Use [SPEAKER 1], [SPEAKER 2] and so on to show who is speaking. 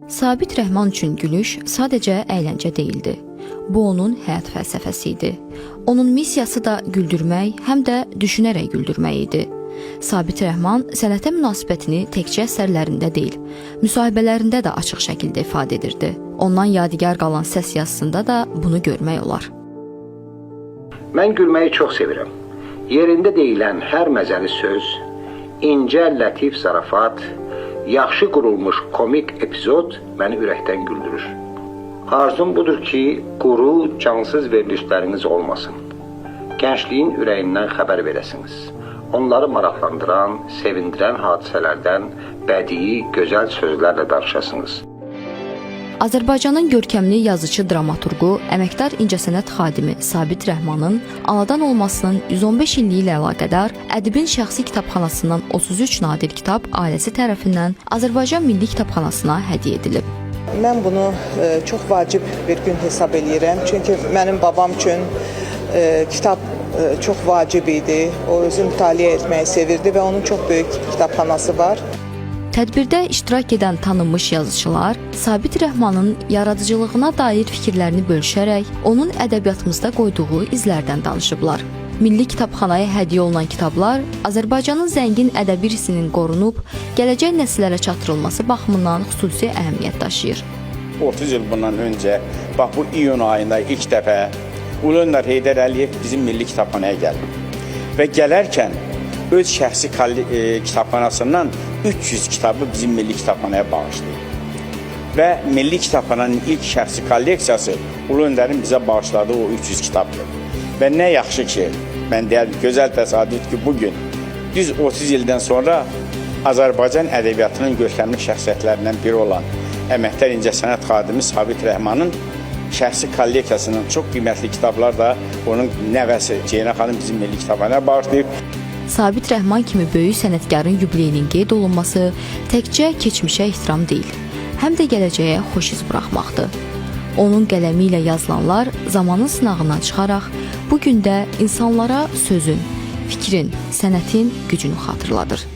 [SPEAKER 1] Sabit Rəhman üçün gülüş sadəcə əyləncə deyildi. Bu onun həyat fəlsəfəsi idi. Onun missiyası da güldürmək, həm də düşünərək güldürmək idi. Sabit Rəhman sənətə münasibətini təkcə əsərlərində deyil, müsahibələrində də açıq şəkildə ifadə edirdi. Ondan yadigar qalan səs yazısında da bunu görmək olar.
[SPEAKER 2] Mən gülməyi çox sevirəm. Yerində deyilən hər məzəli söz, incə, lətif zarafat, yaxşı qurulmuş komik epizod məni ürəkdən güldürür. Arzum budur ki, quru, cansız verilişləriniz olmasın. Gəncliyin ürəyindən xəbər verəsiniz. Onları maraqlandıran, sevindirən hadisələrdən bədii, gözəl sözlərlə danışasınız.
[SPEAKER 1] Azərbaycanın görkəmli yazıcı dramaturqu, əməkdar incəsənət xadimi Sabit Rəhmanın anadan olmasının 115 illiyi ilə əlaqədar ədibin şəxsi kitabxanasından 33 nadir kitab ailəsi tərəfindən Azərbaycan Milli Kitabxanasına hədiyyə edilib.
[SPEAKER 3] Mən bunu çox vacib bir gün hesab edirəm. Çünki mənim babam üçün kitab çox vacib idi. O özü mütaliə etməyi sevirdi və onun çox böyük kitabxanası var.
[SPEAKER 1] Tədbirdə iştirak edən tanınmış yazıçılar Sabit Rəhmanın yaradıcılığına dair fikirlərini bölüşərək onun ədəbiyyatımızda qoyduğu izlərdən danışıblar. Milli Kitabxanaya hədiyyə olunan kitablar Azərbaycanın zəngin ədəbi irsinin qorunub, gələcək nəsillərə çatdırılması baxımından xüsusi əhəmiyyət daşıyır.
[SPEAKER 4] 30 il bundan öncə, bax bu iyun ayında ilk dəfə Ulu Öndər Heydər Əliyev bizim Milli Kitabxanaya gəlib. Və gələrkən öz şəxsi kitabxanasından 300 kitabı bizim Milli Kitabxanaya bağışlayıb. Və Milli Kitabxananın ilk şəxsi kolleksiyası Ulu Öndərin bizə bağışladığı o 300 kitabdır. Və nə yaxşı ki, mən deyərdim, gözəl təsadüf ki, bugün düz 30 ildən sonra Azərbaycan ədəbiyyatının görkəmli şəxsiyyətlərindən biri olan əməkdar incəsənət xadimi Sabit Rəhmanın şəxsi kolleksiyasının çox qiymətli kitablar da onun nəvəsi Ceynə xanım bizim Milli Kitabxanaya bağışlayıb.
[SPEAKER 1] Sabit Rəhman kimi böyük sənətkarın yubileyinin qeyd olunması təkcə keçmişə ehtiram deyil, həm də gələcəyə xoş iz buraxmaqdır. Onun qələmi ilə yazılanlar zamanın sınağından çıxaraq bu gün də insanlara sözün, fikrin, sənətin gücünü xatırladır.